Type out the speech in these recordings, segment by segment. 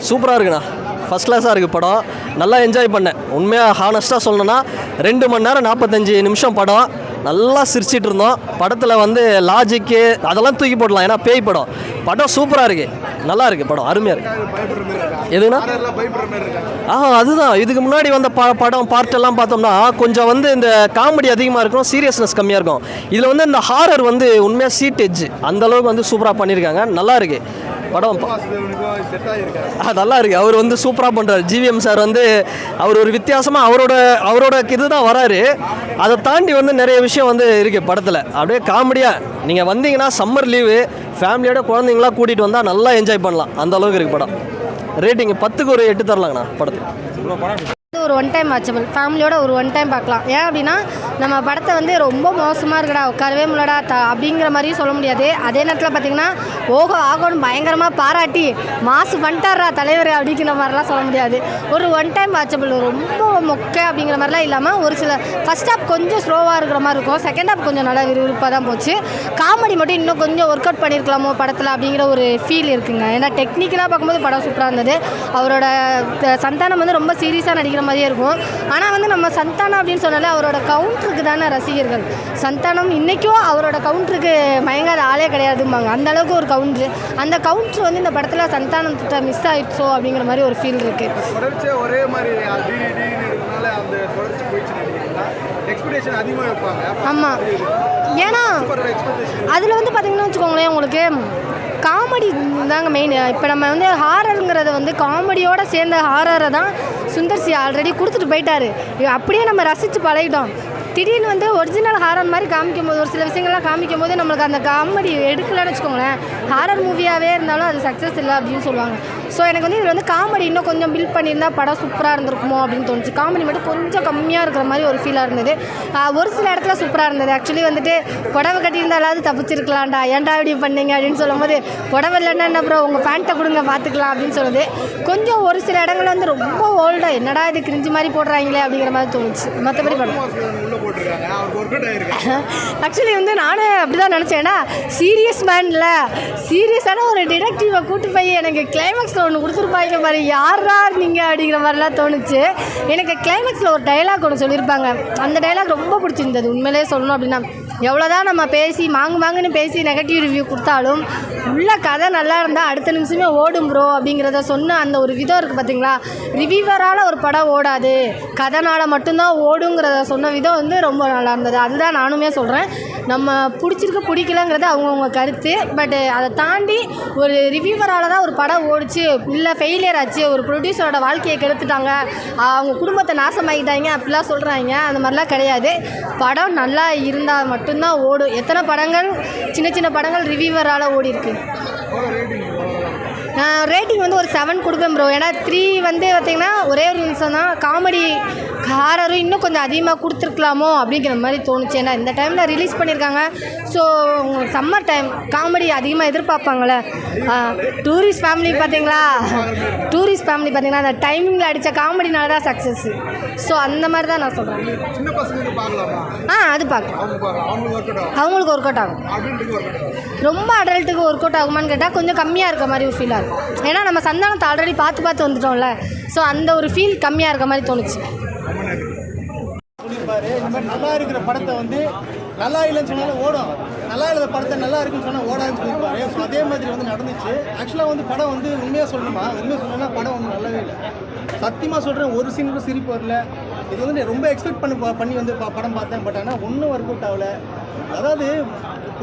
சூப்பராக இருக்குண்ணா, ஃபஸ்ட் கிளாஸாக இருக்குது படம். நல்லா என்ஜாய் பண்ணேன். உண்மையாக ஹானஸ்ட்டாக சொல்லணுன்னா 2 மணி நேரம் 45 நிமிஷம் படம். நல்லா சிரிச்சிட்டு இருந்தோம். படத்தில் வந்து லாஜிக்கு அதெல்லாம் தூக்கி போடலாம், ஏன்னா பேய் படம். படம் சூப்பராக இருக்குது, நல்லா இருக்குது படம், அருமையாக இருக்குது. எதுனா அதுதான் இதுக்கு முன்னாடி வந்த படம் பார்ட்டெல்லாம் பார்த்தோம்னா கொஞ்சம் வந்து இந்த காமெடி அதிகமாக இருக்கும், சீரியஸ்னஸ் கம்மியாக இருக்கும். இதில் வந்து இந்த ஹாரர் வந்து உண்மையாக சீட் எட்ஜ் அந்தளவுக்கு வந்து சூப்பராக பண்ணியிருக்காங்க. நல்லா இருக்குது படம், நல்லா இருக்குது. அவர் வந்து சூப்பராக பண்ணுறாரு. ஜிவிஎம் சார் வந்து அவர் ஒரு வித்தியாசமாக அவரோட இது தான் வராரு. அதை தாண்டி வந்து நிறைய விஷயம் வந்து இருக்குது படத்தில். அப்படியே காமெடியாக நீங்கள் வந்தீங்கன்னா சம்மர் லீவு ஃபேமிலியோட குழந்தைங்களாம் கூட்டிகிட்டு வந்தால் நல்லா என்ஜாய் பண்ணலாம், அந்த அளவுக்கு இருக்குது படம். ரேட்டிங் 10க்கு ஒரு 8 தரலாங்கண்ணா படத்துக்கு. ஒரு ஒன் டைம் வாட்சபிள், ஃபேமிலியோட ஒரு ஒன் டைம் பார்க்கலாம். ஏன் அப்படின்னா நம்ம படத்தை வந்து ரொம்ப மோசமாக இருக்குடா, உட்காரவே முடியலடா அப்படிங்கிற மாதிரியும் சொல்ல முடியாது. அதே நேரத்தில் பார்த்திங்கன்னா ஆகணும் பயங்கரமாக பாராட்டி மாசு பண்ணிட்டாரா தலைவர் அப்படிங்கிற மாதிரிலாம் சொல்ல முடியாது. ஒரு ஒன் டைம் வாட்சபிள், ரொம்ப மொக்கை அப்படிங்கிற மாதிரிலாம் இல்லாமல் ஒரு சில ஃபஸ்ட் ஹாப் கொஞ்சம் ஸ்லோவாக இருக்கிற மாதிரி இருக்கும், செகண்ட் ஹாப் கொஞ்சம் நல்லா விறுவிறுப்பாக தான் போச்சு. காமெடி மட்டும் இன்னும் கொஞ்சம் ஒர்க் அவுட் பண்ணியிருக்கலாமோ படத்தில் அப்படிங்கிற ஒரு ஃபீல் இருக்குங்க. ஏன்னா டெக்னிக்கலாக பார்க்கும்போது படம் சூப்பராக இருந்தது. அவரோட சந்தானம் வந்து ரொம்ப சீரியஸாக நடிக்கிற மாதிரியே இருக்கும். ஆனால் வந்து நம்ம சந்தானம் அப்படின்னு சொன்னாலே அவரோட கவுண்டருக்கு தானே ரசிகர்கள். சந்தானம் இன்றைக்கும் அவரோட கவுண்டருக்கு மயங்காத ஆளே கிடையாதும்பாங்க, அந்த அளவுக்கு ஒரு கவுண்ட்ரு. அந்த கவுண்ட்ரு வந்து இந்த படத்தில் சந்தானத்திட்ட மிஸ் ஆகிடுச்சோ அப்படிங்கிற மாதிரி ஒரு ஃபீல் இருக்குது. ஒரே மாதிரி ஆமாம், ஏன்னா அதில் வந்து பார்த்திங்கன்னா வச்சுக்கோங்களேன், உங்களுக்கு காமெடி தாங்க மெயின். இப்போ நம்ம வந்து ஹாரருங்கிறத வந்து காமெடியோடு சேர்ந்த ஹாரரை தான் சுந்தர்சி ஆல்ரெடி கொடுத்துட்டு போயிட்டார். அப்படியே நம்ம ரசித்து பழகிட்டோம். திடீர்னு வந்து ஒரிஜினல் ஹாரர் மாதிரி காமிக்கும் போது, ஒரு சில விஷயங்கள்லாம் காமிக்கும் போது நம்மளுக்கு அந்த காமெடி எடுக்கலன்னு வச்சுக்கோங்களேன், ஹாரர் மூவியாகவே இருந்தாலும் அது சக்ஸஸ் இல்லை அப்படின்னு சொல்லுவாங்க. ஸோ எனக்கு வந்து இதில் வந்து காமெடி இன்னும் கொஞ்சம் பில்ட் பண்ணியிருந்தால் படம் சூப்பராக இருந்திருக்குமோ அப்படின்னு தோணுச்சு. காமெடி மட்டும் கொஞ்சம் கம்மியாக இருக்கிற மாதிரி ஒரு ஃபீலாக இருந்தது. ஒரு சில இடத்துல சூப்பராக இருந்தது. ஆக்சுவலி வந்துட்டு புடவை கட்டியிருந்தாலாவது தப்பிச்சிருக்கலாம்டா, ஏன்டா இப்படி பண்ணீங்க அப்படின்னு சொல்லும் போது, புடவை இல்லைன்னா என்ன அப்புறம் உங்கள் பேண்ட்டை கொடுங்க பார்த்துக்கலாம் அப்படின்னு சொல்லுது. கொஞ்சம் ஒரு சில இடங்கள் வந்து ரொம்ப ஓல்டாக என்னடா இது கிரிஞ்சு மாதிரி போடுறாங்களே அப்படிங்கிற மாதிரி தோணுச்சு. மற்றபடி படம் ஆக்சுவலி வந்து நானே அப்படி தான் நினச்சேன்னா, சீரியஸ் மேனில் சீரியஸான ஒரு டிடெக்டிவை கூட்டு போய் எனக்கு கிளைமேக்ஸில் ஒன்று கொடுத்துருப்பாங்க பாரு, யாரா நீங்கள் அப்படிங்கிற மாதிரிலாம் தோணுச்சு. எனக்கு கிளைமேக்ஸில் ஒரு டைலாக் ஒன்று சொல்லியிருப்பாங்க, அந்த டைலாக் ரொம்ப பிடிச்சிருந்தது. உண்மையிலே சொல்லணும் அப்படின்னா, எவ்வளோதான் நம்ம பேசி மாங்குன்னு பேசி நெகட்டிவ் ரிவ்யூ கொடுத்தாலும் உள்ள கதை நல்லா இருந்தால் அடுத்த நிமிஷமே ஓடும் ப்ரோ அப்படிங்கிறத சொன்ன அந்த ஒரு விதம் இருக்குது பார்த்தீங்களா. ரிவ்யூவரால் ஒரு படம் ஓடாது, கதைனால் மட்டும்தான் ஓடுங்கிறத சொன்ன விதம் வந்து ரொம்ப நல்லா இருந்தது. அதுதான் நானுமே சொல்கிறேன். நம்ம பிடிக்கலங்கிறது அவங்கவுங்க கருத்து. பட்டு அதை தாண்டி ஒரு ரிவ்யூவரால் தான் ஒரு படம் ஓடிச்சு, இல்லை ஃபெயிலியர் ஆச்சு, ஒரு ப்ரொடியூசரோட வாழ்க்கையை கெடுத்துட்டாங்க, அவங்க குடும்பத்தை நாசமாகிட்டாங்க அப்படிலாம் சொல்கிறாங்க. அந்த மாதிரிலாம் கிடையாது. படம் நல்லா இருந்தால் மட்டும்தான் ஓடும். எத்தனை படங்கள் சின்ன படங்கள் ரிவ்யூவரால் ஓடி இருக்கு. ரேட்டிங் வந்து ஒரு 7 கொடுப்பேன் ப்ரோ. ஏன்னா 3 வந்து பார்த்திங்கன்னா ஒரே ஒரு நிமிஷம் தான். காமெடி ஹாரரும் இன்னும் கொஞ்சம் அதிகமாக கொடுத்துருக்கலாமோ அப்படிங்கிற மாதிரி தோணுச்சு. ஏன்னா இந்த டைமில் ரிலீஸ் பண்ணியிருக்காங்க. ஸோ சம்மர் டைம் காமெடி அதிகமாக எதிர்பார்ப்பாங்களே. டூரிஸ்ட் ஃபேமிலி பார்த்தீங்களா, அந்த டைமிங்கில் அடித்த காமெடினால தான் சக்ஸஸ். ஸோ அந்த மாதிரி தான் நான் சொல்கிறேன். அது பார்க்கலாம், அவங்களுக்கு ஒர்க் அவுட் ஆகும். ரொம்ப அடல்ட்டுக்கு ஒர்க் அவுட் ஆகுமான்னு கேட்டால் கொஞ்சம் கம்மியாக இருக்க மாதிரி ஒரு ஃபீல் ஆகும். ஏன்னா நம்ம சந்தானத்தை ஆல்ரெடி பார்த்து வந்துட்டோம்ல, ஸோ அந்த ஒரு ஃபீல் கம்மியாக இருக்க மாதிரி தோணுச்சு. இந்த மாதிரி நல்லா இருக்கிற படத்தை வந்து நல்லா இல்லைன்னு சொன்னாலும் ஓடும், நல்லா இல்லாத படத்தை நல்லா இருக்குன்னு சொன்னால் ஓடாதுன்னு சொல்லியிருப்பாரு. ஸோ அதே மாதிரி வந்து நடந்துச்சு. ஆக்சுவலாக வந்து படம் வந்து உண்மையாக சொல்லணும்னா படம் வந்து நல்லாவே இல்லை. சத்தியமாக சொல்கிறேன், ஒரு சீன் கூட சிரிப்பு வரல. இது வந்து ரொம்ப எக்ஸ்பெக்ட் பண்ணி வந்து படம் பார்த்தேன். பட் ஆனால் ஒன்றும் ஒர்க் அவுட் ஆகலை. அதாவது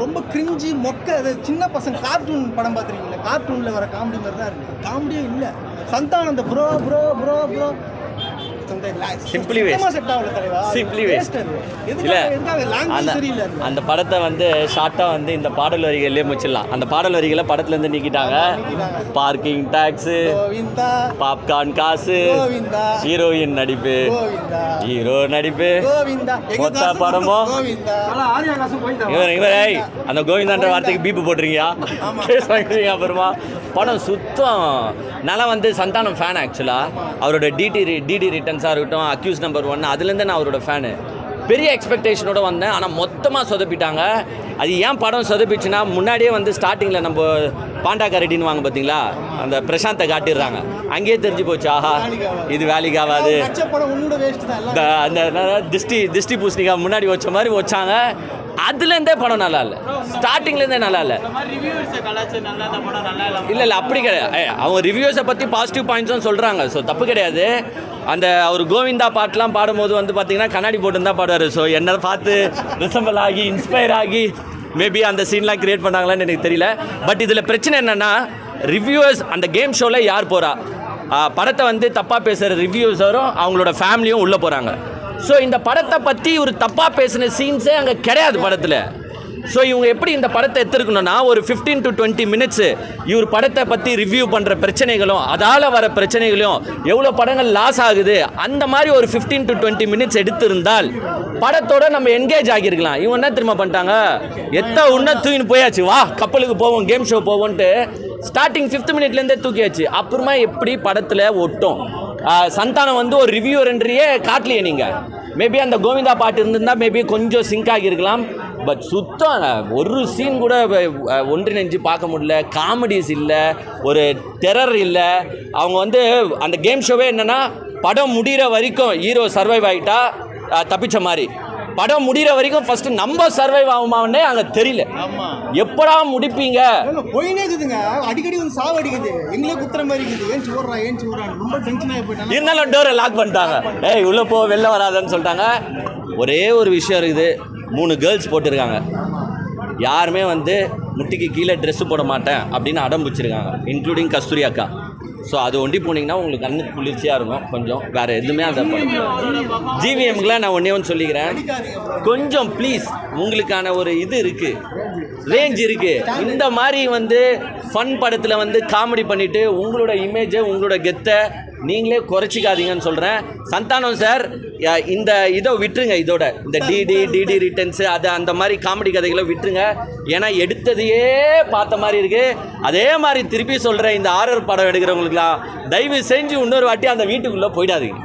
ரொம்ப கிரிஞ்சி மொக்க. அது சின்ன பசங்க கார்ட்டூன் படம் பார்த்துருக்கீங்களா, கார்ட்டூனில் வர காமெடி மாதிரி தான் இருக்குது. காமெடியே இல்லை. சந்தானம் அந்த ப்ரோ அந்த படத்தை வந்து ஷார்ட்டா வந்து இந்த பாடல் வரிகளிலே முடிச்சிடலாம். அந்த பாடல் வரிகளை படத்துல இருந்து நீக்கிட்டாங்க. பார்க்கிங் டாக்ஸ், பாப்கார்ன் காசு, ஹீரோயின் நடிப்பு, ஹீரோ நடிப்பு, மொத்த படமும் அந்த கோவிந்தான்ற வார்த்தைக்கு பீப்பு போட்டுறீங்க, அப்புறமா படம் சுத்தம். நான் வந்து சந்தானம் ஃபேன். ஆக்சுவலாக அவரோட டிடி ரிட்டர்ன்ஸாக இருக்கட்டும், அக்யூஸ் நம்பர் 1, அதுலேருந்து நான் அவரோட ஃபேனு. பெரிய எக்ஸ்பெக்டேஷனோட வந்தேன். ஆனால் மொத்த சுத்தமாக சொதப்பிட்டாங்க. அது ஏன் படம் சொதப்பிச்சுன்னா, முன்னாடியே வந்து ஸ்டார்டிங்கில் நம்ம பாண்டாக்கா ரெட்டின்னு வாங்க பார்த்தீங்களா, அந்த பிரசாந்தை காட்டிடுறாங்க. அங்கேயே தெரிஞ்சு போச்சு, ஆஹா இது வேலைக்கு ஆகாது, அந்த திஷ்டி பூசணிக்கா முன்னாடி வச்ச மாதிரி வச்சாங்க. அதுலேருந்தே படம் நல்லா இல்லை, ஸ்டார்டிங்லேருந்தே நல்லா இல்லை. இல்லை அப்படி கிடையாது. அவங்க ரிவ்யூஸை பற்றி பாசிட்டிவ் பாயிண்ட்ஸும் சொல்கிறாங்க, ஸோ தப்பு கிடையாது. அந்த அவர் கோவிந்தா பாட்டெலாம் பாடும்போது வந்து பார்த்தீங்கன்னா கண்ணாடி போட்டு தான் பாடுவார். ஸோ என்னை பார்த்து ரிசம்பிள் ஆகி இன்ஸ்பயர் ஆகி மேபி அந்த சீன்லாம் கிரியேட் பண்ணாங்களான்னு எனக்கு தெரியல. பட் இதில் பிரச்சனை என்னென்னா, ரிவ்யூவர்ஸ் அந்த கேம் ஷோவில் யார் போகிறா, படத்தை வந்து தப்பாக பேசுகிற ரிவ்யூஸரும் அவங்களோட ஃபேமிலியும் உள்ளே போகிறாங்க. ஸோ இந்த படத்தை பற்றி ஒரு தப்பாக பேசின சீன்ஸே அங்கே கிடையாது படத்தில். ஸோ இவங்க எப்படி இந்த படத்தை எடுத்துருக்கணும்னா, ஒரு 15 to 20 மினிட்ஸு இவர் படத்தை பற்றி ரிவ்யூ பண்ணுற பிரச்சனைகளும் அதால் வர பிரச்சனைகளையும், எவ்வளோ படங்கள் லாஸ் ஆகுது, அந்த மாதிரி ஒரு 15 to 20 மினிட்ஸ் எடுத்திருந்தால் படத்தோட நம்ம என்கேஜ் ஆகியிருக்கலாம். இவங்க என்ன திரும்ப பண்ணிட்டாங்க, உன்ன தூக்கின்னு போயாச்சு, வா கப்பலுக்கு போவோம், கேம் ஷோ போவோன்ட்டு ஸ்டார்டிங் 5th மினிட்லேருந்தே தூக்கியாச்சு. அப்புறமா எப்படி படத்தில் ஒட்டும். சந்தானம் வந்து ஒரு ரிவ்யூவர்ன்றையே காட்டலையே நீங்கள். மேபி அந்த கோவிந்தா பாட்டு இருந்திருந்தால் மேபி கொஞ்சம் சிங்க் ஆகியிருக்கலாம். பட் சுத்தம் ஒரு சீன் கூட ஒன்றிணைஞ்சு பார்க்க முடியல. காமெடிஸ் இல்லை, ஒரு டெரர் இல்லை. அவங்க வந்து அந்த கேம் ஷோவே என்னென்னா, படம் முடிகிற வரைக்கும் ஹீரோ சர்வைவ் ஆகிட்டா தப்பிச்ச மாதிரி, படம் முடிகிற வரைக்கும் ஃபர்ஸ்ட் நம்ம சர்வைவ் ஆகுமானே அங்கே தெரியல. எப்படா முடிப்பீங்க, போயினே இருக்குதுங்க, அடிக்கடி வந்து சாவு அடிக்குது, எங்களே குத்துற மாதிரி இருக்குது. ஏன் சோறா ரொம்ப டென்ஷன் ஆகி போயிட்டாங்க. இருந்தாலும் டோரை லாக் பண்ணிட்டாங்க, ஏய் உள்ளே போ வெளில வராதுன்னு சொல்லிட்டாங்க. ஒரே ஒரு விஷயம் இருக்குது, 3 கேர்ள்ஸ் போட்டிருக்காங்க. யாருமே வந்து முட்டிக்கு கீழே ட்ரெஸ்ஸு போட மாட்டேன் அப்படின்னு அடம் பிடிச்சிருக்காங்க, இன்க்ளூடிங் கஸ்தூரி அக்கா. ஸோ அது ஒண்டி போனீங்கன்னா உங்களுக்கு கண்ணுக்கு குளிர்ச்சியாக இருக்கும் கொஞ்சம். வேறு எதுவுமே அந்த ஜிவிஎம்க்குலாம் நான் ஒன்றே ஒன்று சொல்லிக்கிறேன், கொஞ்சம் ப்ளீஸ், உங்களுக்கான ஒரு இது இருக்குது, ரேஞ்ச் இருக்குது. இந்த மாதிரி வந்து ஃபன் படத்தில் வந்து காமெடி பண்ணிவிட்டு உங்களோட இமேஜை உங்களோட கெத்தை நீங்களே குறைச்சிக்காதீங்கன்னு சொல்கிறேன். சந்தானம் சார் இந்த இதை விட்டுருங்க, இதோட இந்த டிடி ரிட்டர்ன்ஸு அது அந்த மாதிரி காமெடி கதைகளை விட்டுருங்க. ஏன்னா எடுத்ததையே பார்த்த மாதிரி இருக்குது. அதே மாதிரி திருப்பி சொல்கிறேன், இந்த ஹாரர் படம் எடுக்கிறவங்களுக்குலாம் தயவு செஞ்சு இன்னொரு வாட்டி அந்த வீட்டுக்குள்ளே போயிடாதீங்க.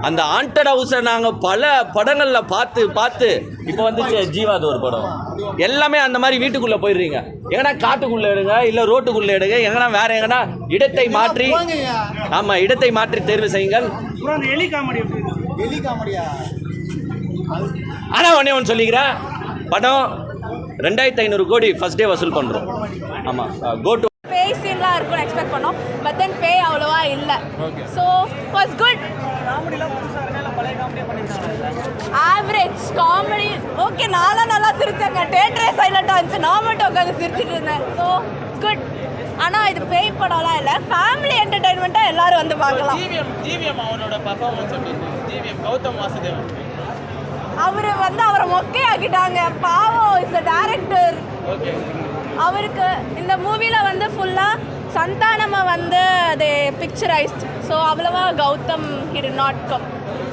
அந்த ஹாண்டட் ஹவுஸை நாங்கள் பல படங்களில் பார்த்து இப்போ வந்து ஜீவாது ஒரு படம், எல்லாமே அந்த மாதிரி வீட்டுக்குள்ளே போயிடுறீங்க. எங்கன்னா காட்டுக்குள்ளே எடுங்க, இல்லை ரோட்டுக்குள்ளே எடுங்க, எங்கன்னா வேறு எங்கன்னா இடத்தை மாற்றி, ஆமாம் இடத்தை மாற்றி தேர்வு செய்யுங்கள். ஆனால் ஒன்றே ஒன்று சொல்லிக்கிறேன், படம் 2500 கோடி ஃபர்ஸ்ட் டே வசூல் பண்ணுறோம். ஆமாம், கோ டு பேசின்லாம் இருக்கும்னு எக்ஸ்பெக்ட் பண்ணோம். பட் தென் பே அவ்வளோவா இல்லை. So was good. Average comedy okay, நல்லா சிரிச்சாங்க. தேட்டரே சைலண்டாக இருந்துச்சு, நான் மட்டும் உட்காந்து சிரிச்சிட்டு இருந்தேன். So good. ஆனால் இது பேய் படம்லாம் இல்லை, ஃபேமிலி என்டர்டைன்மெண்ட்டாக எல்லாரும் வந்து பார்க்கலாம். ஜிவிஎம் அவரோட பர்ஃபார்மன்ஸ் ஜிவிஎம் கௌதம் வாசுதேவன் அவரை மொக்கையாக்கிட்டாங்க. பாவம் இஸ் த டைரக்டர். அவருக்கு இந்த மூவியில் வந்து ஃபுல்லாக சந்தானமாக வந்து அது பிக்சரைஸ்ட். ஸோ அவ்வளோவா Gautham he did not come.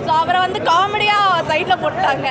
So அவரை வந்து காமெடியாக சைடில் போட்டாங்க.